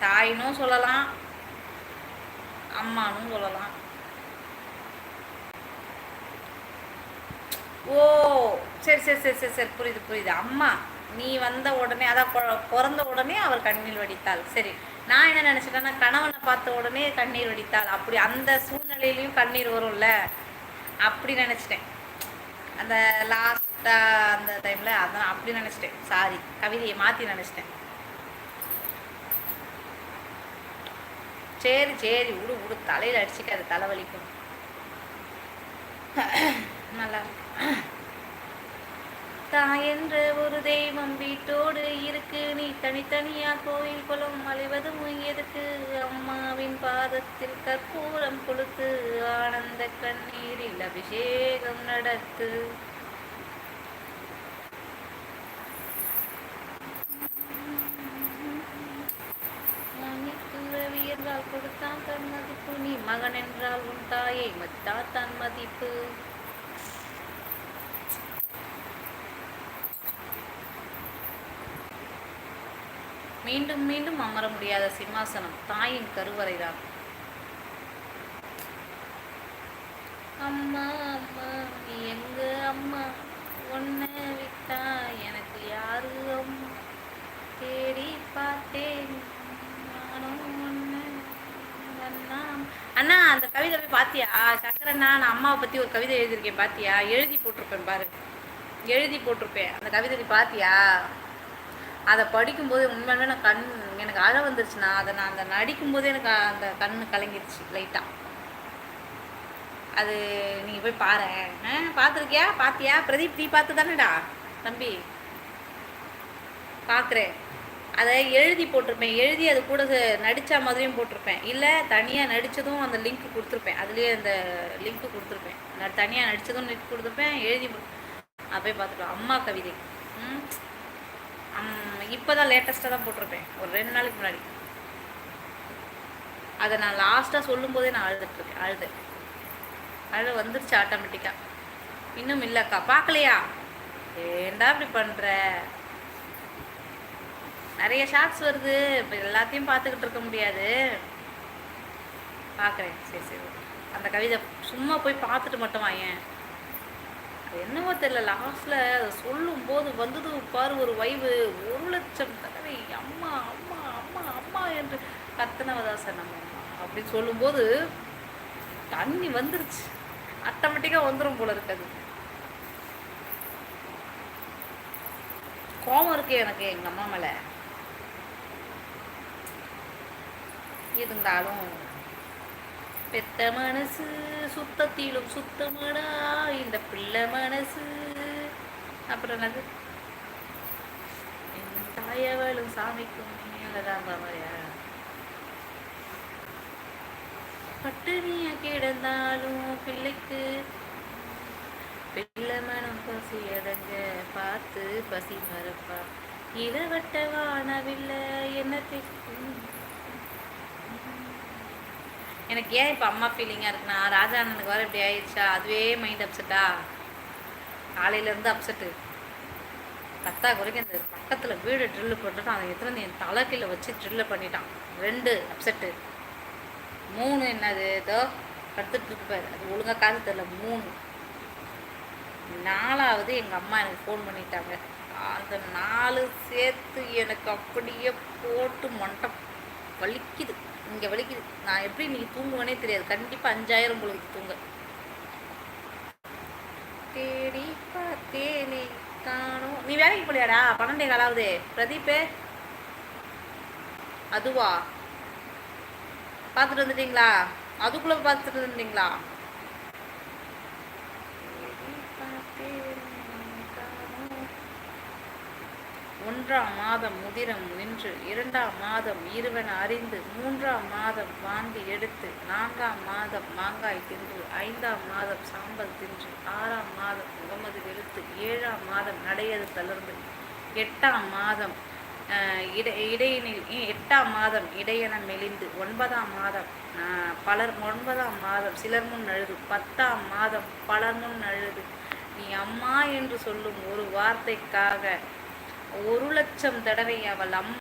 தாயினும் சொல்லலாம், அம்மானும் சொல்லலாம். ஓ, சரி சரி சரி சரி சரி, புரியுது புரியுது. அம்மா நீ வந்த உடனே, அதான் பிறந்த உடனே அவர் கண்ணீர் வடித்தாள். சரி, நான் என்ன நினச்சிட்டேன்னா கணவனை பார்த்த உடனே கண்ணீர் வடித்தாள், அப்படி அந்த சூழ்நிலையிலையும் கண்ணீர் வரும்ல, அப்படி நினச்சிட்டேன். அந்த லாஸ்ட்டாக அந்த டைமில் அதான் அப்படி நினச்சிட்டேன். சாரி, கவிதையை மாற்றி நினச்சிட்டேன். சரி சரி, விடு விடு, தலையில் அடிச்சுக்காது, தலைவலிக்கும். நல்லா தாய் என்ற ஒரு தெய்வம் வீட்டோடு இருக்கு, நீ தனித்தனியா கோயில் குளம் அலைவதும் எதுக்கு? அம்மாவின் பாதத்தில் கற்பூரம் கொளுத்து ஆனந்த கண்ணீரில் அபிஷேகம் நடத்து. என்றால் கொடுத்தான் தன் மதிப்பு, நீ மகன் என்றால் உன் தாயை மத்தா தன் மதிப்பு. மீண்டும் மீண்டும் அமர முடியாத சிம்மாசனம் தாயின் கருவறைதான். அம்மா அம்மா நீ எங்க அம்மா, ஒன்ன விட்டா எனக்கு யாரு அம்மா, தேடி பார்த்தேன் நானும் ஒன்று. அண்ணா அந்த கவிதை போய் பாத்தியா? சக்கரண்ணா, நான் அம்மாவை பத்தி ஒரு கவிதை எழுதியிருக்கேன், பாத்தியா? எழுதி போட்டிருப்பேன் பாரு, எழுதி போட்டிருப்பேன். அந்த கவிதை பாத்தியா? அதை படிக்கும்போது உண்மையுமே நான் எனக்கு அழ வந்துருச்சுண்ணா. அதை நான் அந்த நடிக்கும்போதே எனக்கு அந்த கண்ணு கலங்கிடுச்சு லைட்டாக. அது நீங்கள் போய் பாரு. பார்த்துருக்கியா? பாத்தியா பிரதீப்? நீ பார்த்து தானேடா தம்பி? பார்க்குறேன். அதை எழுதி போட்டிருப்பேன், எழுதி அது கூட நடித்த மாதிரியும் போட்டிருப்பேன், இல்லை தனியாக நடித்ததும் அந்த லிங்க் கொடுத்துருப்பேன், அதுலேயே அந்த லிங்க் கொடுத்துருப்பேன். நான் தனியாக நடித்ததும் லிங்க் கொடுத்துருப்பேன், எழுதி போய் பார்த்துக்கலாம். அம்மா கவிதை இப்போ தான் லேட்டஸ்ட்டாக தான் போட்டிருப்பேன், ஒரு 2 நாளைக்கு முன்னாடி. அதை நான் லாஸ்ட்டாக சொல்லும் போதே நான் அழுதேன். அழுத வந்துருச்சு ஆட்டோமேட்டிக்காக. இன்னும் இல்லைக்கா, பார்க்கலையா? ஏண்டா இப்படி பண்ணுற? நிறைய ஷார்ட்ஸ் வருது, இப்போ எல்லாத்தையும் பார்த்துக்கிட்டு இருக்க முடியாது. பார்க்குறேன். சரி சரி, அந்த கவிதை சும்மா போய் பார்த்துட்டு மட்டும் வாயேன். அது என்னவோ தெரியல, லாஸ்ட்டில் அதை சொல்லும் போது வந்தது பாரு ஒரு வைவு. 1,00,000 தடவை அம்மா அம்மா அம்மா அம்மா என்று கத்தனவதாசன் நம்ம அம்மா அப்படின்னு சொல்லும்போது தண்ணி வந்துருச்சு, ஆட்டோமேட்டிக்காக வந்துடும் போல இருக்காது. கோபம் இருக்கு எனக்கு எங்கள் அம்மா மேலே. இருந்தாலும் பெத்த மனசு சுத்தத்திலும் சுத்தமடா இந்த பிள்ளை மனசு. அப்புறம் என்னது, என் தாயவளும் சாமிக்கும் மேலதான் பாமையா. பட்டுனியா கிடந்தாலும் பிள்ளைக்கு பிள்ளை மனம் பசி அடங்க பார்த்து பசி மறப்பா. இளவட்ட வானவில்லை என்னத்தைக்கும். எனக்கு ஏன் இப்போ அம்மா ஃபீலிங்காக இருக்குன்னா, ராஜா அண்ணனுக்கு வர இப்படி ஆயிடுச்சா, அதுவே மைண்ட் அப்செட்டா, காலையிலேருந்து அப்செட்டு. கத்தா குறைக்க இந்த பக்கத்தில் வீடு ட்ரில்லு போட்டுட்டான், அதை எத்தனை என் தலைக்கீழே வச்சு ட்ரில்லு பண்ணிட்டான். 2 அப்செட்டு. 3 என்னது ஏதோ கடுத்துட்டு இருப்பார், அது ஒழுங்காக காசு தெரியல. 3. 4வது எங்கள் அம்மா எனக்கு ஃபோன் பண்ணிட்டாங்க. அந்த 4 சேர்த்து எனக்கு அப்படியே போட்டு மொண்டை வலிக்குது, இங்கே வலிக்குது. நான் எப்படி நீங்கள் தூங்குவேனே தெரியாது. கண்டிப்பாக 5,000 உங்களுக்கு தூங்க. தேடி பார்த்தேனே காணும். நீ வேலைக்கு போலியாடா? 12 காலாவது பிரதீப்பே. அதுவா பார்த்துட்டு வந்துட்டீங்களா? அதுக்குள்ளே பார்த்துட்டு வந்துட்டீங்களா? 1ஆம் மாதம் முதிரம் நின்று, 2ஆம் மாதம் இருவன அறிந்து, 3ஆம் மாதம் வாந்தி எடுத்து, 4ஆம் மாதம் மாங்காய் தின்று, 5ஆம் மாதம் சாம்பல் தின்று, 6ஆம் மாதம் முகமது வெளுத்து, 7ஆம் மாதம் நடையது தளர்ந்து, 8ஆம் மாதம் இடையினில் 8ஆம் மாதம் இடையென மெலிந்து, 9ஆம் மாதம் 9ஆம் மாதம் சிலர் முன் அழுது, 10ஆம் மாதம் பலர் முன் அழுது. நீ அம்மா என்று சொல்லும் ஒரு வார்த்தைக்காக 1,00,000 தடவை அவள் அம்மா